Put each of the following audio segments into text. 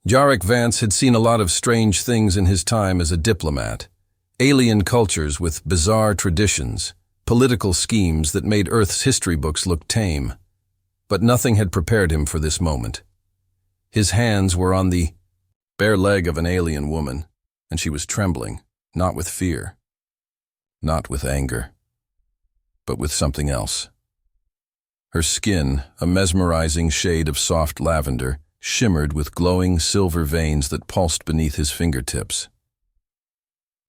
Jarek Vance had seen a lot of strange things in his time as a diplomat. Alien cultures with bizarre traditions, political schemes that made Earth's history books look tame. But nothing had prepared him for this moment. His hands were on the bare leg of an alien woman, and she was trembling, not with fear, not with anger, but with something else. Her skin, a mesmerizing shade of soft lavender, shimmered with glowing silver veins that pulsed beneath his fingertips.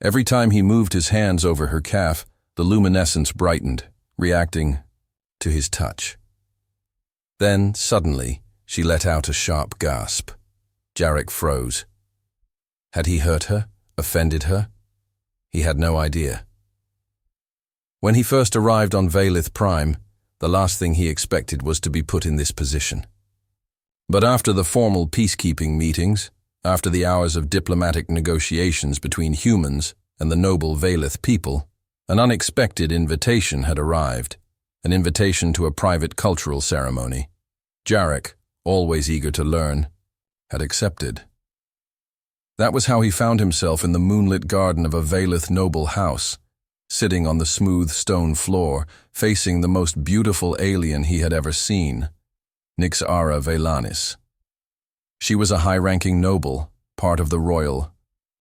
Every time he moved his hands over her calf, the luminescence brightened, reacting to his touch. Then, suddenly, she let out a sharp gasp. Jarek froze. Had he hurt her, offended her? He had no idea. When he first arrived on Valith Prime, the last thing he expected was to be put in this position. But after the formal peacekeeping meetings, after the hours of diplomatic negotiations between humans and the noble Valith people, an unexpected invitation had arrived, an invitation to a private cultural ceremony. Jarek, always eager to learn, had accepted. That was how he found himself in the moonlit garden of a Valith noble house, sitting on the smooth stone floor, facing the most beautiful alien he had ever seen, Nyxara Velanis. She was a high-ranking noble, part of the royal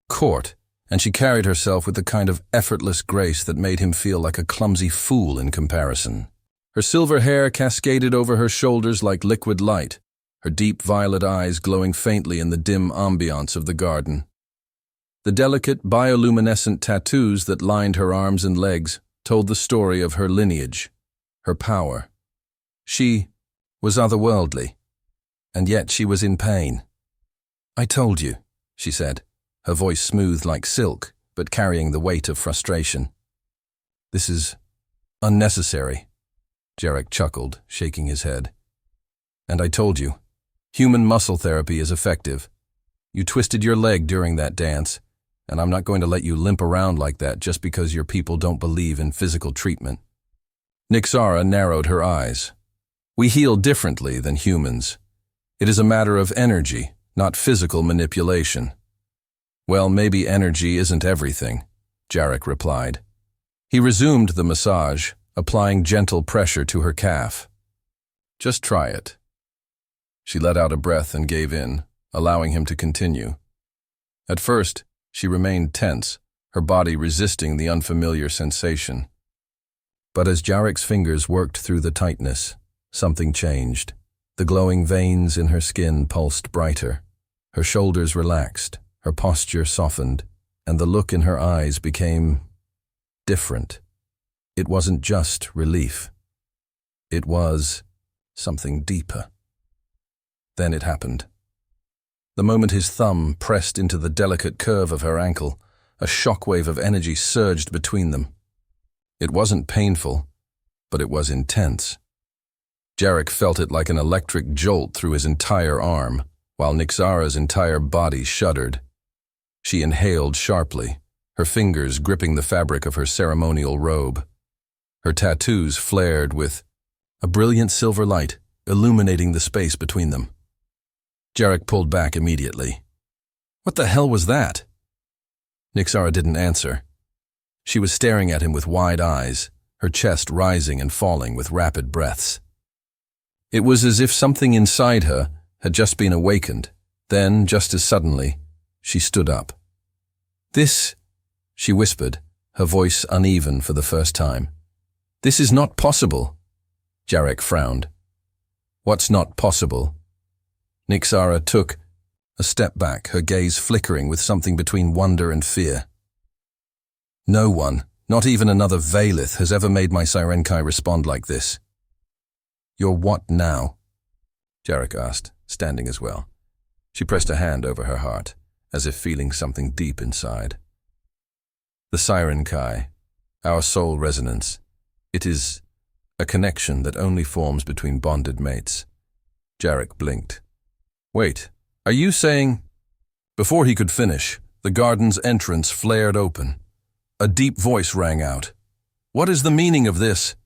court, and she carried herself with the kind of effortless grace that made him feel like a clumsy fool in comparison. Her silver hair cascaded over her shoulders like liquid light, her deep violet eyes glowing faintly in the dim ambiance of the garden. The delicate bioluminescent tattoos that lined her arms and legs told the story of her lineage, her power. She was otherworldly, and yet she was in pain. "I told you," she said, her voice smooth like silk, but carrying the weight of frustration. "This is unnecessary," Jarek chuckled, shaking his head. "And I told you, human muscle therapy is effective. You twisted your leg during that dance, and I'm not going to let you limp around like that just because your people don't believe in physical treatment." Nyxara narrowed her eyes. "We heal differently than humans. It is a matter of energy, not physical manipulation." "Well, maybe energy isn't everything," Jarek replied. He resumed the massage, applying gentle pressure to her calf. "Just try it." She let out a breath and gave in, allowing him to continue. At first, she remained tense, her body resisting the unfamiliar sensation. But as Jarek's fingers worked through the tightness, something changed. The glowing veins in her skin pulsed brighter. Her shoulders relaxed, her posture softened, and the look in her eyes became different. It wasn't just relief. It was something deeper. Then it happened. The moment his thumb pressed into the delicate curve of her ankle, a shockwave of energy surged between them. It wasn't painful, but it was intense. Jarek felt it like an electric jolt through his entire arm, while Nyxara's entire body shuddered. She inhaled sharply, her fingers gripping the fabric of her ceremonial robe. Her tattoos flared with a brilliant silver light, illuminating the space between them. Jarek pulled back immediately. "What the hell was that?" Nyxara didn't answer. She was staring at him with wide eyes, her chest rising and falling with rapid breaths. It was as if something inside her had just been awakened. Then, just as suddenly, she stood up. "This," she whispered, her voice uneven for the first time. "This is not possible." Jarek frowned. "What's not possible?" Nyxara took a step back, her gaze flickering with something between wonder and fear. "No one, not even another Valith, has ever made my Sirenkai respond like this." "You're what now?" Jarek asked, standing as well. She pressed a hand over her heart, as if feeling something deep inside. "The Sirenkai, our soul resonance. It is a connection that only forms between bonded mates." Jarek blinked. "Wait, are you saying—" Before he could finish, the garden's entrance flared open. A deep voice rang out. "What is the meaning of this?"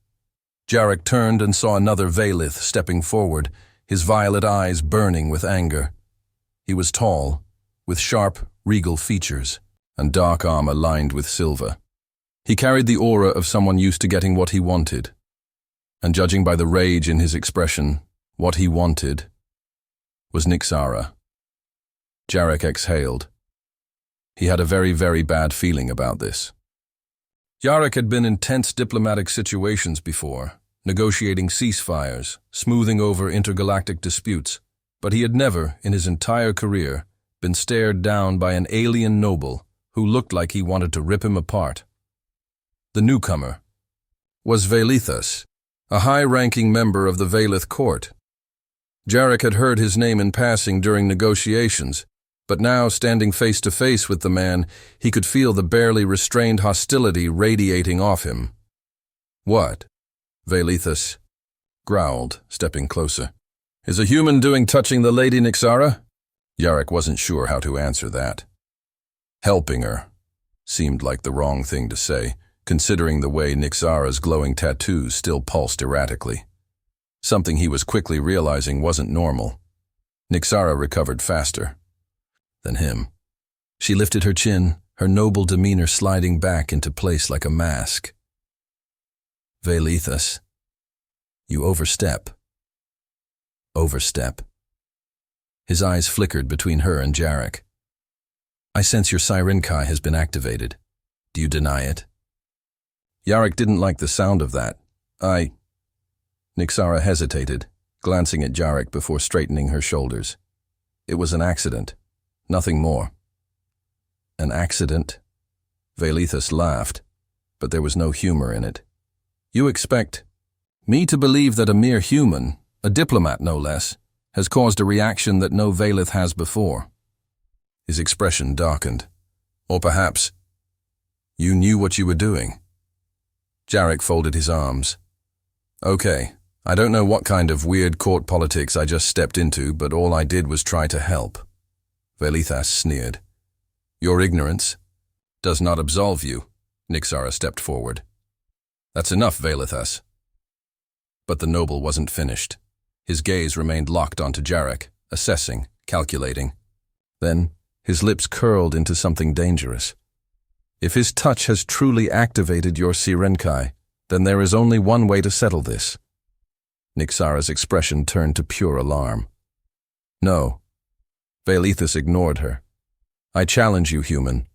Jarek turned and saw another Valith stepping forward, his violet eyes burning with anger. He was tall, with sharp, regal features, and dark armor lined with silver. He carried the aura of someone used to getting what he wanted. And judging by the rage in his expression, what he wanted was Nyxara. Jarek exhaled. He had a very, very bad feeling about this. Jarek had been in tense diplomatic situations before, negotiating ceasefires, smoothing over intergalactic disputes, but he had never, in his entire career, been stared down by an alien noble who looked like he wanted to rip him apart. The newcomer was Velithus, a high-ranking member of the Velith court. Jarek had heard his name in passing during negotiations, but now, standing face-to-face with the man, he could feel the barely restrained hostility radiating off him. "What?" Velithus growled, stepping closer. "Is a human doing touching the Lady Nyxara?" Jarek wasn't sure how to answer that. Helping her seemed like the wrong thing to say, considering the way Nyxara's glowing tattoos still pulsed erratically. Something he was quickly realizing wasn't normal. Nyxara recovered faster than him. She lifted her chin, her noble demeanor sliding back into place like a mask. "Velithus, you overstep." Overstep. His eyes flickered between her and Jarek. "I sense your Sirenkai has been activated. Do you deny it?" Jarek didn't like the sound of that. Nyxara hesitated, glancing at Jarek before straightening her shoulders. "It was an accident. Nothing more." "An accident?" Velithus laughed, but there was no humor in it. "You expect me to believe that a mere human, a diplomat no less, has caused a reaction that no Velith has before?" His expression darkened. "Or perhaps you knew what you were doing?" Jarek folded his arms. "Okay, I don't know what kind of weird court politics I just stepped into, but all I did was try to help." Velithus sneered. "Your ignorance does not absolve you." Nyxara stepped forward. "That's enough, Velithus." But the noble wasn't finished. His gaze remained locked onto Jarek, assessing, calculating. Then his lips curled into something dangerous. "If his touch has truly activated your Sirenkai, then there is only one way to settle this." Nyxara's expression turned to pure alarm. "No." Velithus ignored her. "I challenge you, human."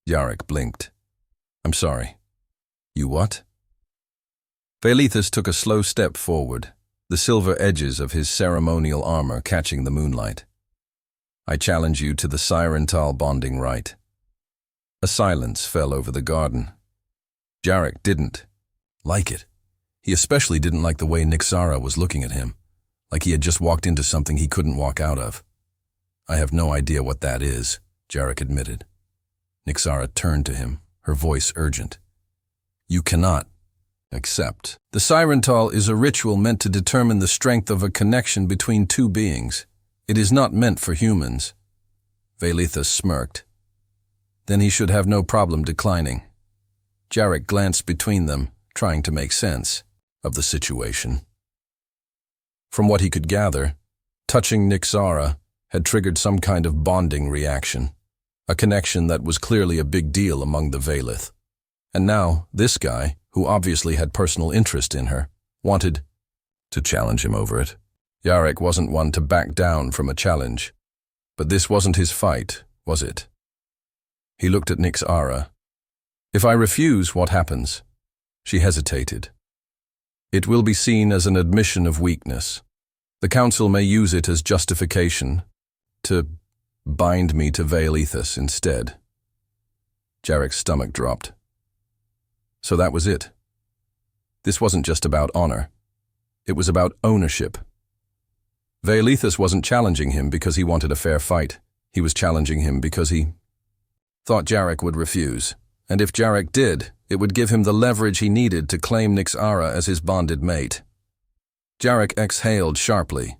Jarek blinked. "I'm sorry." "You what?" Velithus took a slow step forward, the silver edges of his ceremonial armor catching the moonlight. "I challenge you to the Sirental bonding rite." A silence fell over the garden. Jarek didn't like it. He especially didn't like the way Nyxara was looking at him, like he had just walked into something he couldn't walk out of. "I have no idea what that is," Jarek admitted. Nyxara turned to him, her voice urgent. "You cannot accept. The Sirental is a ritual meant to determine the strength of a connection between two beings. It is not meant for humans." Velithus smirked. "Then he should have no problem declining." Jarek glanced between them, trying to make sense of the situation. From what he could gather, touching Nyxara had triggered some kind of bonding reaction, a connection that was clearly a big deal among the Velith. And now, this guy, who obviously had personal interest in her, wanted to challenge him over it. Jarek wasn't one to back down from a challenge, but this wasn't his fight, was it? He looked at Nyxara. "If I refuse, what happens?" She hesitated. "It will be seen as an admission of weakness. The council may use it as justification to bind me to Velithus instead." Jarek's stomach dropped. So that was it. This wasn't just about honor. It was about ownership. Velithus wasn't challenging him because he wanted a fair fight. He was challenging him because he thought Jarek would refuse. And if Jarek did, it would give him the leverage he needed to claim Nyxara as his bonded mate. Jarek exhaled sharply.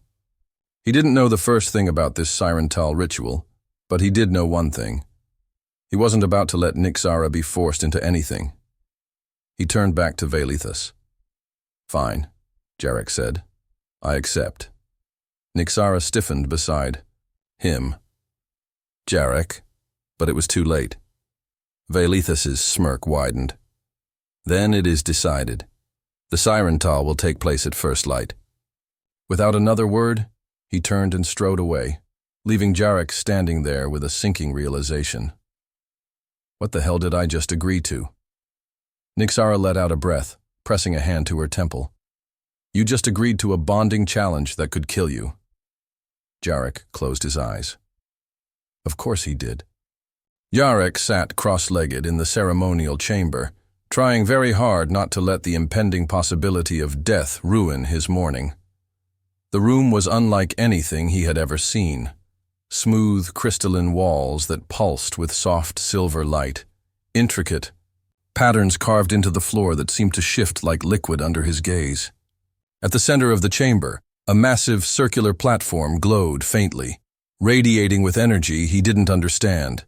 He didn't know the first thing about this Sirental ritual, but he did know one thing. He wasn't about to let Nyxara be forced into anything. He turned back to Velithus. "Fine," Jarek said. "I accept." Nyxara stiffened beside. Him. Jarek. But it was too late. Velithus's smirk widened. Then it is decided. The Sirental will take place at first light. Without another word, he turned and strode away, leaving Jarek standing there with a sinking realization. What the hell did I just agree to? Nixara let out a breath, pressing a hand to her temple. You just agreed to a bonding challenge that could kill you. Jarek closed his eyes. Of course he did. Jarek sat cross-legged in the ceremonial chamber, trying very hard not to let the impending possibility of death ruin his morning. The room was unlike anything he had ever seen. Smooth, crystalline walls that pulsed with soft silver light, intricate, patterns carved into the floor that seemed to shift like liquid under his gaze. At the center of the chamber, a massive circular platform glowed faintly, radiating with energy he didn't understand.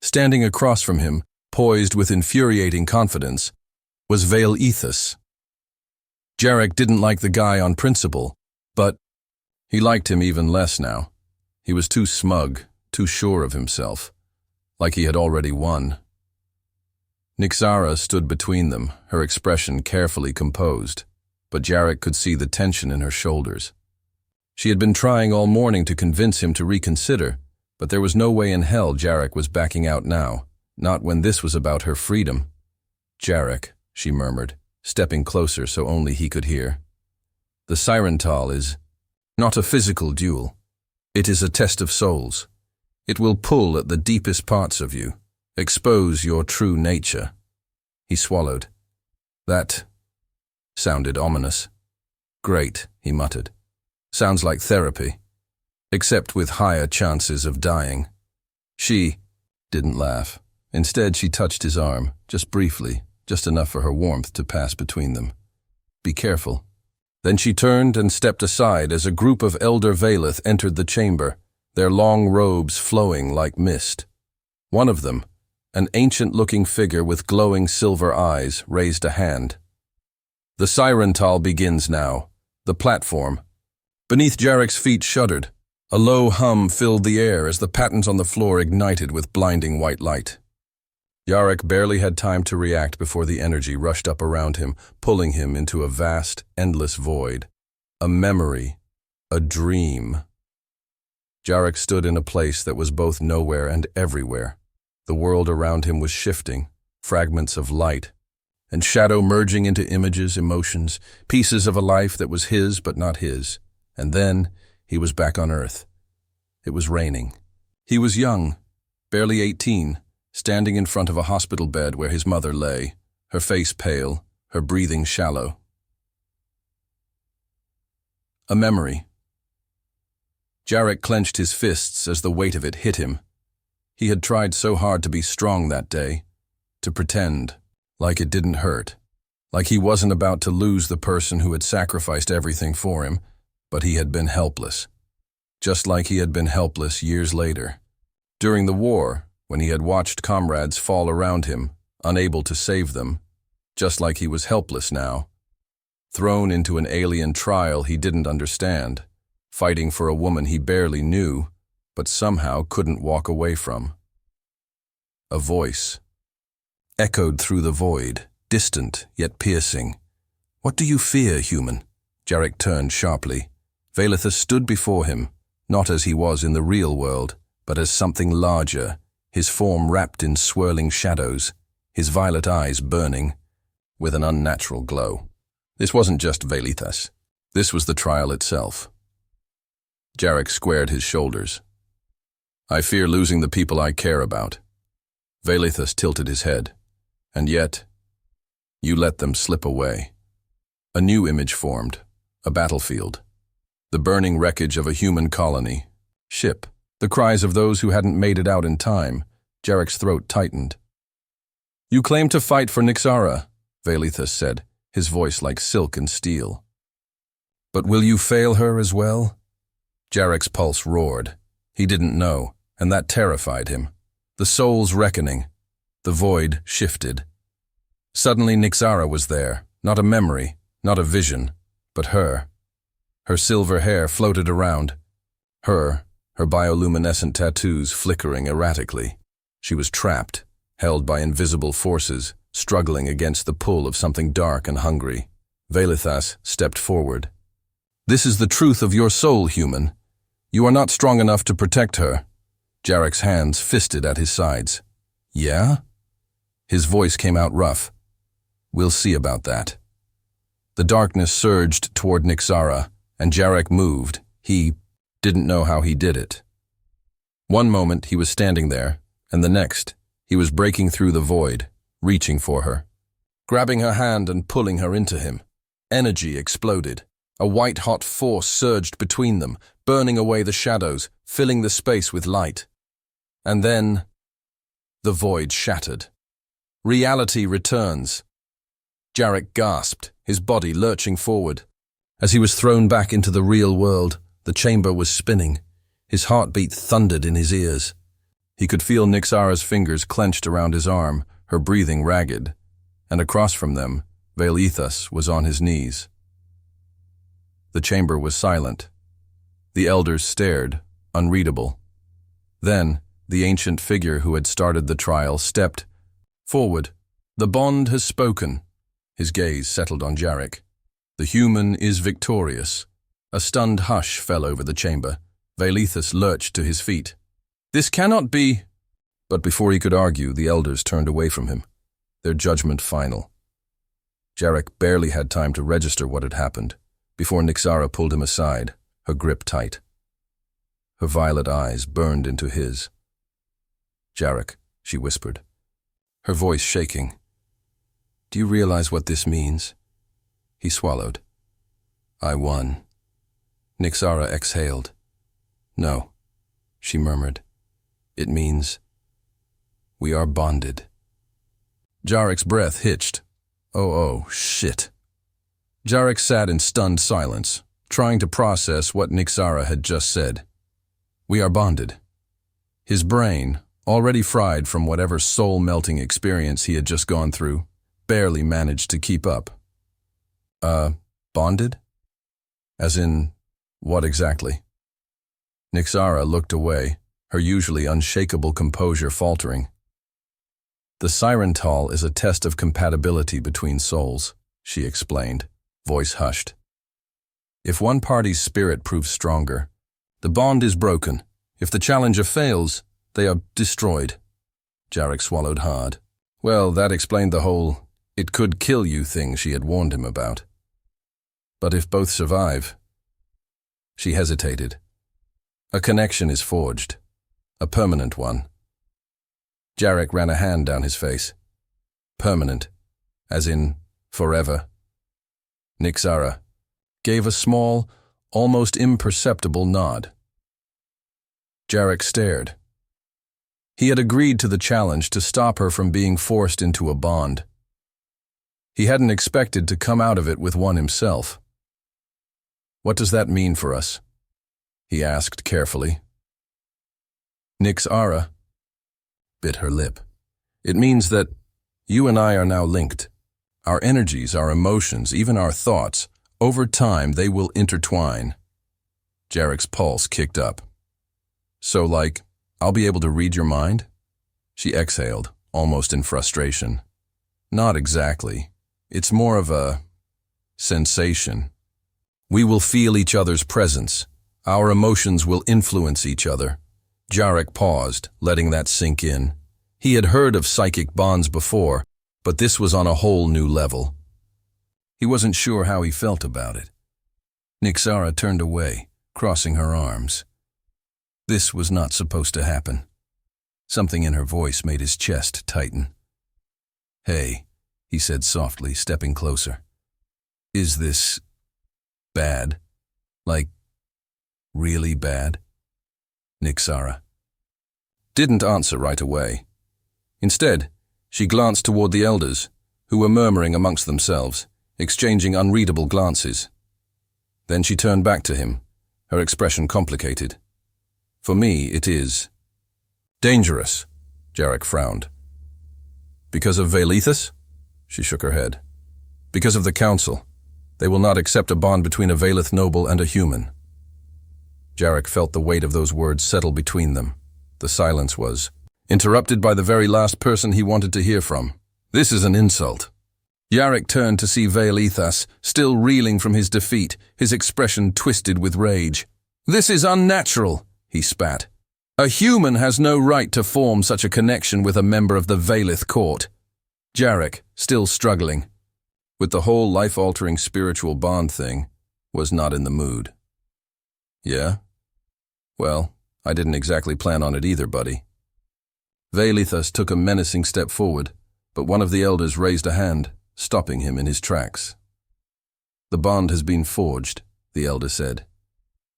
Standing across from him, poised with infuriating confidence, was Velithus. Jarek didn't like the guy on principle, but he liked him even less now. He was too smug, too sure of himself, like he had already won. Nixara stood between them, her expression carefully composed, but Jarek could see the tension in her shoulders. She had been trying all morning to convince him to reconsider, but there was no way in hell Jarek was backing out now, not when this was about her freedom. Jarek, she murmured, stepping closer so only he could hear. The Sirental is not a physical duel. It is a test of souls. It will pull at the deepest parts of you, expose your true nature. He swallowed. That sounded ominous. Great, he muttered. Sounds like therapy, except with higher chances of dying. She didn't laugh. Instead, she touched his arm, just briefly, just enough for her warmth to pass between them. Be careful. Then she turned and stepped aside as a group of Elder Velith entered the chamber, their long robes flowing like mist. One of them, an ancient-looking figure with glowing silver eyes, raised a hand. The Sirental begins now. The platform. Beneath Jarek's feet shuddered. A low hum filled the air as the patterns on the floor ignited with blinding white light. Jarek barely had time to react before the energy rushed up around him, pulling him into a vast, endless void. A memory. A dream. Jarek stood in a place that was both nowhere and everywhere. The world around him was shifting, fragments of light and shadow merging into images, emotions, pieces of a life that was his but not his. And then he was back on Earth. It was raining. He was young, barely 18, standing in front of a hospital bed where his mother lay, her face pale, her breathing shallow. A memory. Jarek clenched his fists as the weight of it hit him. He had tried so hard to be strong that day, to pretend, like it didn't hurt, like he wasn't about to lose the person who had sacrificed everything for him, but he had been helpless. Just like he had been helpless years later. During the war, when he had watched comrades fall around him, unable to save them, just like he was helpless now. Thrown into an alien trial he didn't understand, fighting for a woman he barely knew, but somehow couldn't walk away from. A voice echoed through the void, distant yet piercing. What do you fear, human? Jarek turned sharply. Velithus stood before him, not as he was in the real world, but as something larger, his form wrapped in swirling shadows, his violet eyes burning, with an unnatural glow. This wasn't just Velithus. This was the trial itself. Jarek squared his shoulders. I fear losing the people I care about. Velithus tilted his head. And yet, you let them slip away. A new image formed, a battlefield. The burning wreckage of a human colony. Ship. The cries of those who hadn't made it out in time. Jarek's throat tightened. You claim to fight for Nixara, Velithus said, his voice like silk and steel. But will you fail her as well? Jarek's pulse roared. He didn't know, and that terrified him. The soul's reckoning. The void shifted. Suddenly Nixara was there, not a memory, not a vision, but her. Her silver hair floated around. Her her bioluminescent tattoos flickering erratically. She was trapped, held by invisible forces, struggling against the pull of something dark and hungry. Velithas stepped forward. "This is the truth of your soul, human. You are not strong enough to protect her." Jarek's hands fisted at his sides. "Yeah?" His voice came out rough. "We'll see about that." The darkness surged toward Nixara, and Jarek moved. He didn't know how he did it. One moment he was standing there, and the next he was breaking through the void, reaching for her, grabbing her hand and pulling her into him. Energy exploded. A white-hot force surged between them, burning away the shadows, filling the space with light. And then the void shattered. Reality returns. Jarek gasped, his body lurching forward. As he was thrown back into the real world, the chamber was spinning. His heartbeat thundered in his ears. He could feel Nixara's fingers clenched around his arm, her breathing ragged. And across from them, Velithas was on his knees. The chamber was silent. The elders stared, unreadable. Then, the ancient figure who had started the trial stepped forward. "The bond has spoken." His gaze settled on Jarek. "The human is victorious." A stunned hush fell over the chamber. Velithas lurched to his feet. "This cannot be." But before he could argue, the elders turned away from him, their judgment final. Jarek barely had time to register what had happened before Nixara pulled him aside, her grip tight. Her violet eyes burned into his. "Jarek," she whispered, her voice shaking. "Do you realize what this means?" He swallowed. "I won." Nixara exhaled. "No," she murmured. "It means we are bonded." Jarek's breath hitched. Oh, shit. Jarek sat in stunned silence, trying to process what Nixara had just said. "We are bonded." His brain, already fried from whatever soul-melting experience he had just gone through, barely managed to keep up. Bonded? As in, what exactly? Nixara looked away, her usually unshakable composure faltering. "The Sirental is a test of compatibility between souls," she explained, voice hushed. "If one party's spirit proves stronger, the bond is broken. If the challenger fails, they are destroyed." Jarek swallowed hard. Well, that explained the whole "it could kill you" thing she had warned him about. But if both survive... She hesitated. "A connection is forged. A permanent one." Jarek ran a hand down his face. "Permanent, as in forever." Nixara gave a small, almost imperceptible nod. Jarek stared. He had agreed to the challenge to stop her from being forced into a bond. He hadn't expected to come out of it with one himself. "What does that mean for us?" he asked carefully. Nixara bit her lip. "It means that you and I are now linked. Our energies, our emotions, even our thoughts, over time they will intertwine." Jarek's pulse kicked up. "So, like, I'll be able to read your mind?" She exhaled, almost in frustration. "Not exactly. It's more of a sensation. We will feel each other's presence. Our emotions will influence each other." Jarek paused, letting that sink in. He had heard of psychic bonds before, but this was on a whole new level. He wasn't sure how he felt about it. Nixara turned away, crossing her arms. This was not supposed to happen. Something in her voice made his chest tighten. "Hey," he said softly, stepping closer. "Is this bad? Like, really bad?" Nixara didn't answer right away. Instead, she glanced toward the elders, who were murmuring amongst themselves, exchanging unreadable glances. Then she turned back to him, her expression complicated. "For me, it is dangerous," Jarek frowned. "Because of Velithas?" She shook her head. "Because of the council. They will not accept a bond between a Velith noble and a human." Jarek felt the weight of those words settle between them. The silence was interrupted by the very last person he wanted to hear from. This is an insult. Jarek turned to see Veilithas, still reeling from his defeat, his expression twisted with rage. This is unnatural, he spat. A human has no right to form such a connection with a member of the Veilith court. Jarek, still struggling with the whole life-altering spiritual bond thing, was not in the mood. Yeah? Well, I didn't exactly plan on it either, buddy. Veilithas took a menacing step forward, but one of the elders raised a hand, stopping him in his tracks. The bond has been forged, the elder said.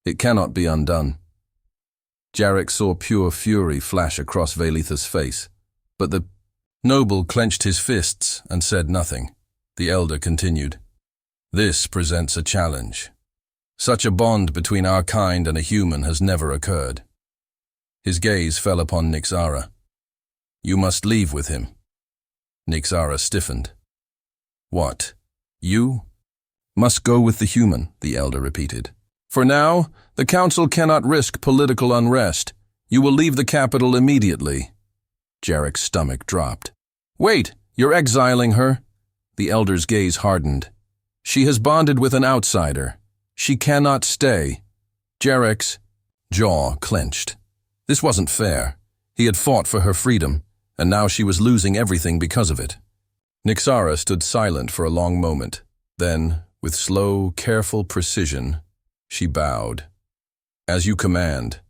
It cannot be undone. Jarek saw pure fury flash across Veilithas' face, but the noble clenched his fists and said nothing. The elder continued. This presents a challenge. Such a bond between our kind and a human has never occurred. His gaze fell upon Nixara. You must leave with him. Nixara stiffened. What? You? Must go with the human, the elder repeated. For now, the council cannot risk political unrest. You will leave the capital immediately. Jarek's stomach dropped. Wait, you're exiling her? The elder's gaze hardened. She has bonded with an outsider. She cannot stay. Jarek's jaw clenched. This wasn't fair. He had fought for her freedom, and now she was losing everything because of it. Nixara stood silent for a long moment. Then, with slow, careful precision, she bowed. As you command.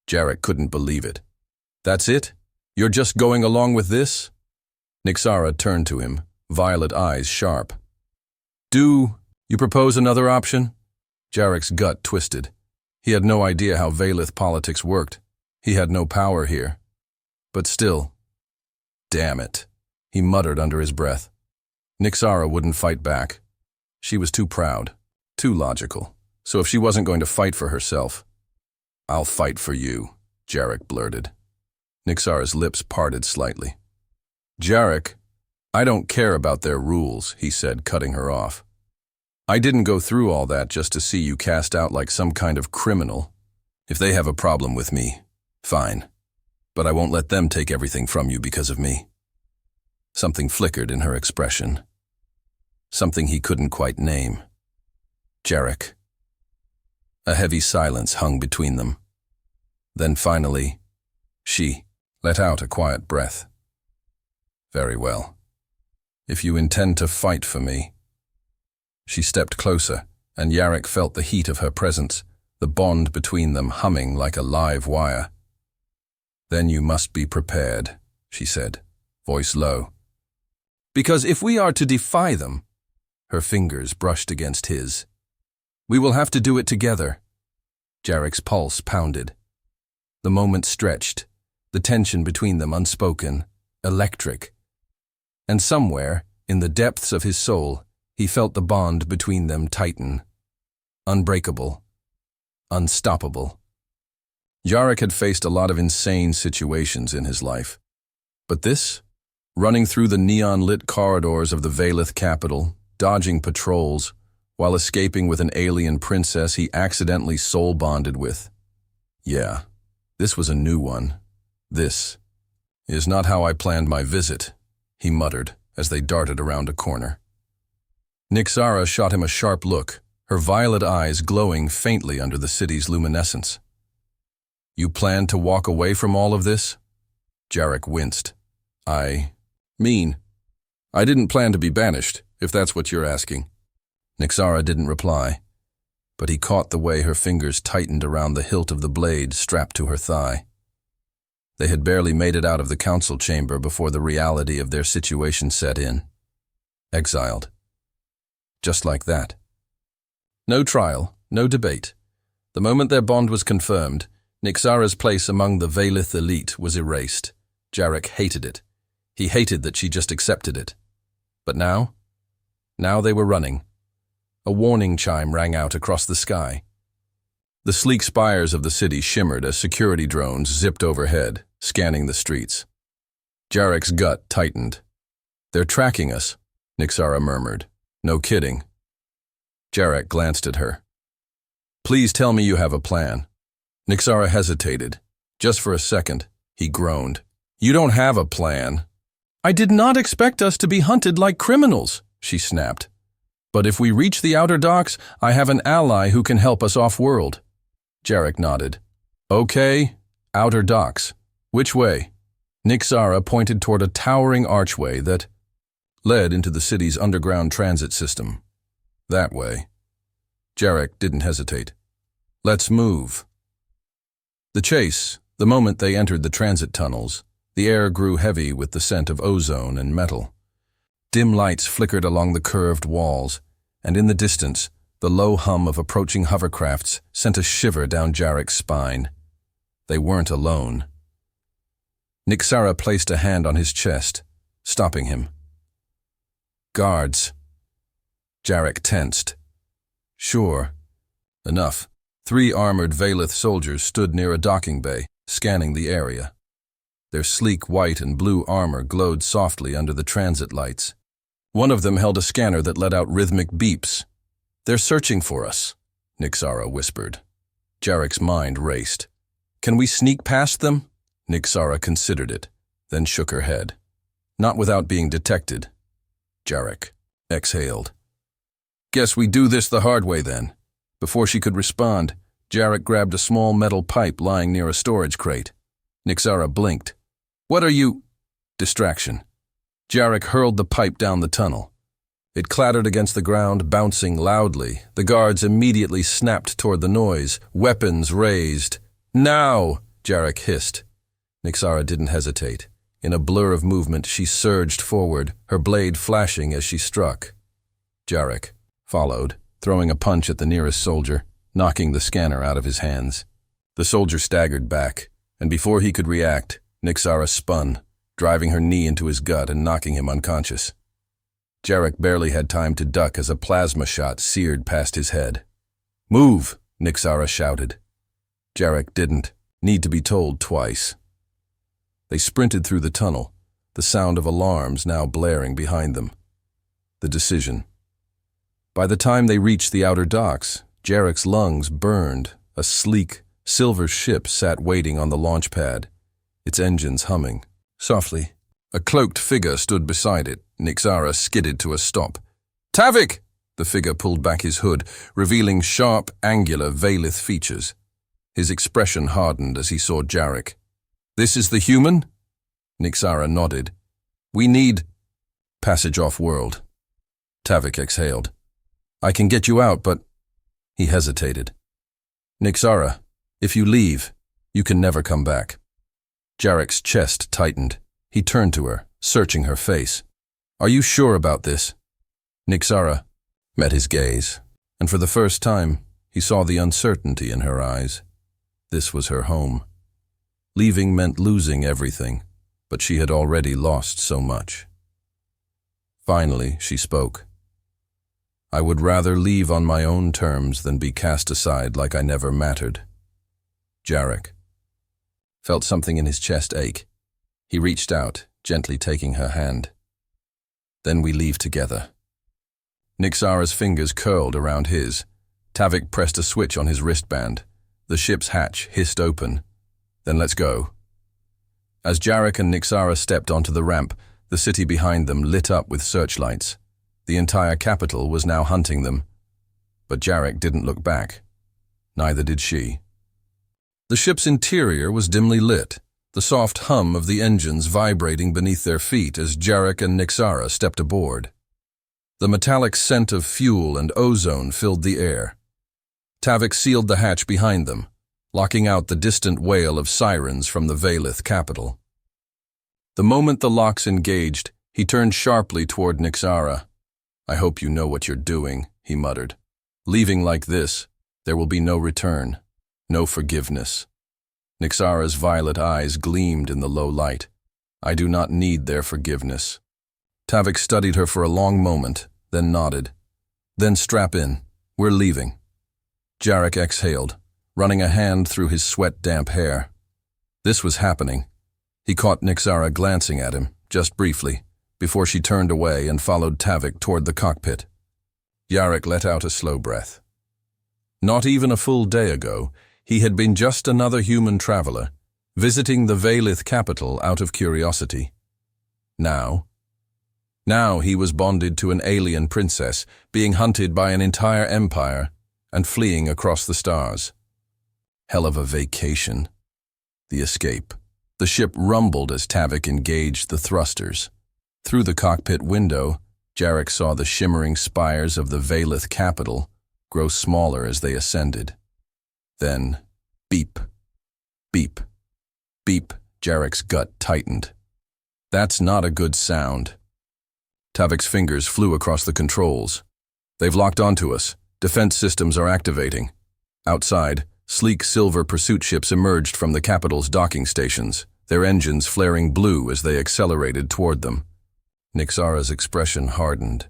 Jarek couldn't believe it. That's it? You're just going along with this? Nixara turned to him, violet eyes sharp. Do you propose another option? Jarek's gut twisted. He had no idea how Veilith politics worked. He had no power here. But still, damn it, he muttered under his breath. Nixara wouldn't fight back. She was too proud, too logical. So if she wasn't going to fight for herself, I'll fight for you, Jarek blurted. Nixara's lips parted slightly. Jarek, I don't care about their rules, he said, cutting her off. I didn't go through all that just to see you cast out like some kind of criminal. If they have a problem with me, fine. But I won't let them take everything from you because of me. Something flickered in her expression. Something he couldn't quite name. Jarek. A heavy silence hung between them. Then finally, she let out a quiet breath. Very well. If you intend to fight for me. She stepped closer, and Jarek felt the heat of her presence, the bond between them humming like a live wire. Then you must be prepared, she said, voice low. Because if we are to defy them, her fingers brushed against his, we will have to do it together. Jarek's pulse pounded. The moment stretched, the tension between them unspoken, electric. And somewhere, in the depths of his soul, he felt the bond between them tighten. Unbreakable. Unstoppable. Jarek had faced a lot of insane situations in his life. But this? Running through the neon-lit corridors of the Veilith capital, dodging patrols, while escaping with an alien princess he accidentally soul-bonded with. Yeah, this was a new one. This is not how I planned my visit, he muttered as they darted around a corner. Nixara shot him a sharp look, her violet eyes glowing faintly under the city's luminescence. You plan to walk away from all of this? Jarek winced. I didn't plan to be banished, if that's what you're asking. Nixara didn't reply, but he caught the way her fingers tightened around the hilt of the blade strapped to her thigh. They had barely made it out of the council chamber before the reality of their situation set in. Exiled. Just like that. No trial, no debate. The moment their bond was confirmed, Nixara's place among the Veilith elite was erased. Jarek hated it. He hated that she just accepted it. But now? Now they were running. A warning chime rang out across the sky. The sleek spires of the city shimmered as security drones zipped overhead, scanning the streets. Jarek's gut tightened. They're tracking us, Nixara murmured. No kidding. Jarek glanced at her. Please tell me you have a plan. Nixara hesitated. Just for a second, he groaned. You don't have a plan. I did not expect us to be hunted like criminals, she snapped. But if we reach the outer docks, I have an ally who can help us off-world. Jarek nodded. Okay, outer docks. Which way? Nixara pointed toward a towering archway that led into the city's underground transit system. That way. Jarek didn't hesitate. Let's move. The chase, the moment they entered the transit tunnels, the air grew heavy with the scent of ozone and metal. Dim lights flickered along the curved walls, and in the distance, the low hum of approaching hovercrafts sent a shiver down Jarek's spine. They weren't alone. Nixara placed a hand on his chest, stopping him. Guards. Jarek tensed. Sure. Enough. 3 armored Valith soldiers stood near a docking bay, scanning the area. Their sleek white and blue armor glowed softly under the transit lights. One of them held a scanner that let out rhythmic beeps. They're searching for us, Nixara whispered. Jarek's mind raced. Can we sneak past them? Nixara considered it, then shook her head. Not without being detected. Jarek exhaled. Guess we do this the hard way then. Before she could respond, Jarek grabbed a small metal pipe lying near a storage crate. Nixara blinked. What are you? Distraction. Jarek hurled the pipe down the tunnel. It clattered against the ground, bouncing loudly. The guards immediately snapped toward the noise, weapons raised. Now! Jarek hissed. Nixara didn't hesitate. In a blur of movement, she surged forward, her blade flashing as she struck. Jarek followed, throwing a punch at the nearest soldier, knocking the scanner out of his hands. The soldier staggered back, and before he could react, Nixara spun, driving her knee into his gut and knocking him unconscious. Jarek barely had time to duck as a plasma shot seared past his head. Move, Nixara shouted. Jarek didn't need to be told twice. They sprinted through the tunnel, the sound of alarms now blaring behind them. The decision. By the time they reached the outer docks, Jarek's lungs burned. A sleek, silver ship sat waiting on the launch pad, its engines humming. Softly, a cloaked figure stood beside it. Nixara skidded to a stop. Tavik! The figure pulled back his hood, revealing sharp, angular Valith features. His expression hardened as he saw Jarek. This is the human? Nixara nodded. We need passage off-world. Tavik exhaled. I can get you out, but... He hesitated. Nixara, if you leave, you can never come back. Jarek's chest tightened. He turned to her, searching her face. Are you sure about this? Nixara met his gaze, and for the first time, he saw the uncertainty in her eyes. This was her home. Leaving meant losing everything, but she had already lost so much. Finally, she spoke. I would rather leave on my own terms than be cast aside like I never mattered. Jarek felt something in his chest ache. He reached out, gently taking her hand. Then we leave together. Nixara's fingers curled around his. Tavik pressed a switch on his wristband. The ship's hatch hissed open. Then let's go. As Jarek and Nixara stepped onto the ramp, the city behind them lit up with searchlights. The entire capital was now hunting them. But Jarek didn't look back. Neither did she. The ship's interior was dimly lit, the soft hum of the engines vibrating beneath their feet as Jarek and Nixara stepped aboard. The metallic scent of fuel and ozone filled the air. Tavik sealed the hatch behind them, locking out the distant wail of sirens from the Valith capital. The moment the locks engaged, he turned sharply toward Nixara. I hope you know what you're doing, he muttered. Leaving like this, there will be no return, no forgiveness. Nixara's violet eyes gleamed in the low light. I do not need their forgiveness. Tavik studied her for a long moment, then nodded. Then strap in. We're leaving. Jarek exhaled, running a hand through his sweat-damp hair. This was happening. He caught Nixara glancing at him, just briefly, before she turned away and followed Tavik toward the cockpit. Jarek let out a slow breath. Not even a full day ago, He had been just another human traveler, visiting the Valith capital out of curiosity. Now he was bonded to an alien princess, being hunted by an entire empire and fleeing across the stars. Hell of a vacation. The escape. The ship rumbled as Tavik engaged the thrusters. Through the cockpit window, Jarek saw the shimmering spires of the Valith capital grow smaller as they ascended. Then, beep, beep, beep. Jarek's gut tightened. That's not a good sound. Tavik's fingers flew across the controls. They've locked onto us. Defense systems are activating. Outside, sleek silver pursuit ships emerged from the capital's docking stations, their engines flaring blue as they accelerated toward them. Nixara's expression hardened.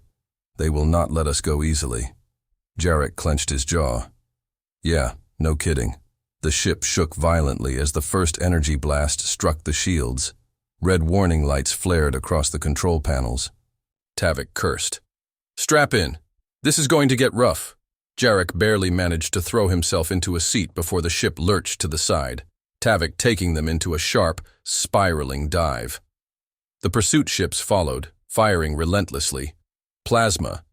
They will not let us go easily. Jarek clenched his jaw. Yeah, no kidding. The ship shook violently as the first energy blast struck the shields. Red warning lights flared across the control panels. Tavik cursed. Strap in. This is going to get rough. Jarek barely managed to throw himself into a seat before the ship lurched to the side, Tavik taking them into a sharp, spiraling dive. The pursuit ships followed, firing relentlessly. Plasma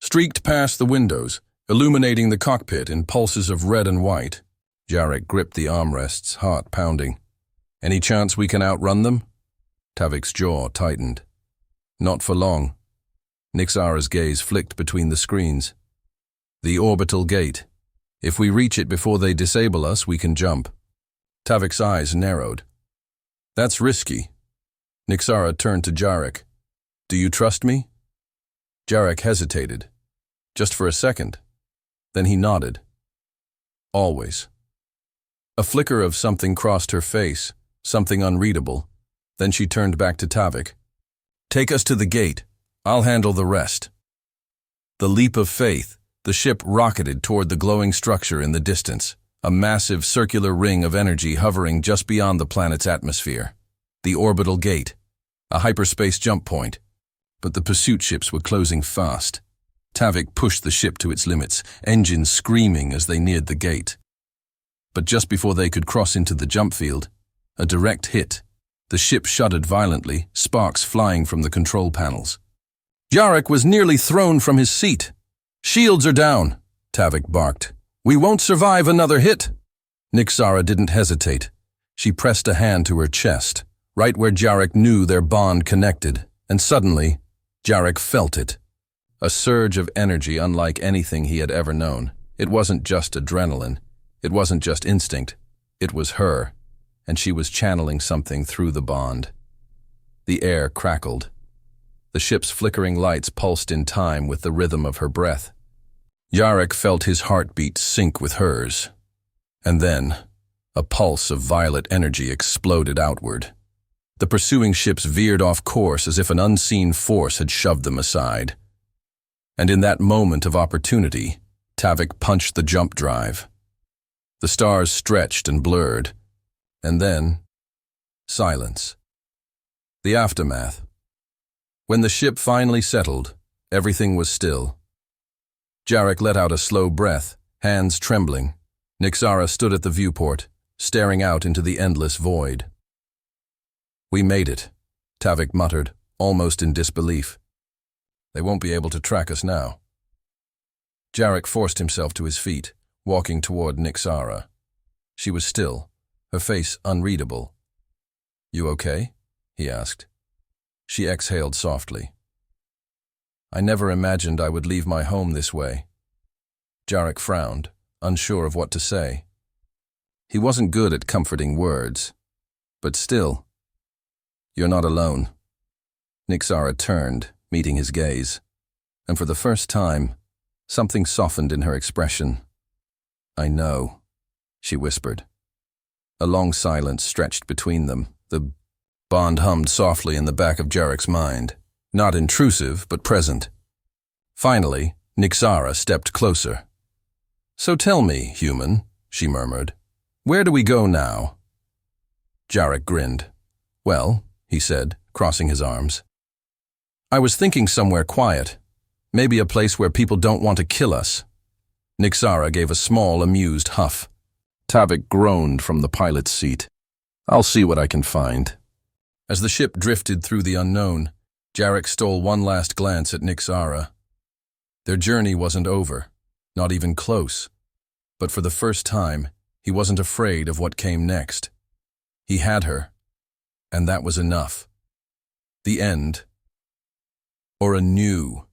streaked past the windows, illuminating the cockpit in pulses of red and white. Jarek gripped the armrests, heart pounding. Any chance we can outrun them? Tavik's jaw tightened. Not for long. Nixara's gaze flicked between the screens. The orbital gate. If we reach it before they disable us, we can jump. Tavik's eyes narrowed. That's risky. Nixara turned to Jarek. Do you trust me? Jarek hesitated. Just for a second. Then he nodded. Always. A flicker of something crossed her face, something unreadable. Then she turned back to Tavik. Take us to the gate. I'll handle the rest. The leap of faith. The ship rocketed toward the glowing structure in the distance, a massive circular ring of energy hovering just beyond the planet's atmosphere. The orbital gate. A hyperspace jump point. But the pursuit ships were closing fast. Tavik pushed the ship to its limits, engines screaming as they neared the gate. But just before they could cross into the jump field, a direct hit. The ship shuddered violently, sparks flying from the control panels. Jarek was nearly thrown from his seat. Shields are down, Tavik barked. We won't survive another hit. Nixara didn't hesitate. She pressed a hand to her chest, right where Jarek knew their bond connected, and suddenly, Jarek felt it. A surge of energy unlike anything he had ever known. It wasn't just adrenaline. It wasn't just instinct. It was her, and she was channeling something through the bond. The air crackled. The ship's flickering lights pulsed in time with the rhythm of her breath. Jarek felt his heartbeat sync with hers. And then, a pulse of violet energy exploded outward. The pursuing ships veered off course as if an unseen force had shoved them aside. And in that moment of opportunity, Tavik punched the jump drive. The stars stretched and blurred. And then, silence. The aftermath. When the ship finally settled, everything was still. Jarek let out a slow breath, hands trembling. Nixara stood at the viewport, staring out into the endless void. We made it, Tavik muttered, almost in disbelief. They won't be able to track us now. Jarek forced himself to his feet, walking toward Nixara. She was still, her face unreadable. You okay? He asked. She exhaled softly. I never imagined I would leave my home this way. Jarek frowned, unsure of what to say. He wasn't good at comforting words, but still. You're not alone. Nixara turned, meeting his gaze, and for the first time, something softened in her expression. I know, she whispered. A long silence stretched between them. The bond hummed softly in the back of Jarek's mind, not intrusive, but present. Finally, Nixara stepped closer. So tell me, human, she murmured, where do we go now? Jarek grinned. Well, he said, crossing his arms. I was thinking somewhere quiet, maybe a place where people don't want to kill us. Nixara gave a small, amused huff. Tavik groaned from the pilot's seat. I'll see what I can find. As the ship drifted through the unknown, Jarek stole one last glance at Nixara. Their journey wasn't over, not even close. But for the first time, he wasn't afraid of what came next. He had her, and that was enough. The end. Or a new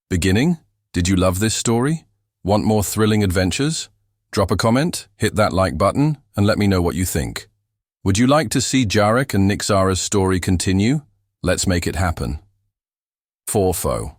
beginning? Did you love this story? Want more thrilling adventures? Drop a comment, hit that like button, and let me know what you think. Would you like to see Jarek and Nixara's story continue? Let's make it happen. Forfo.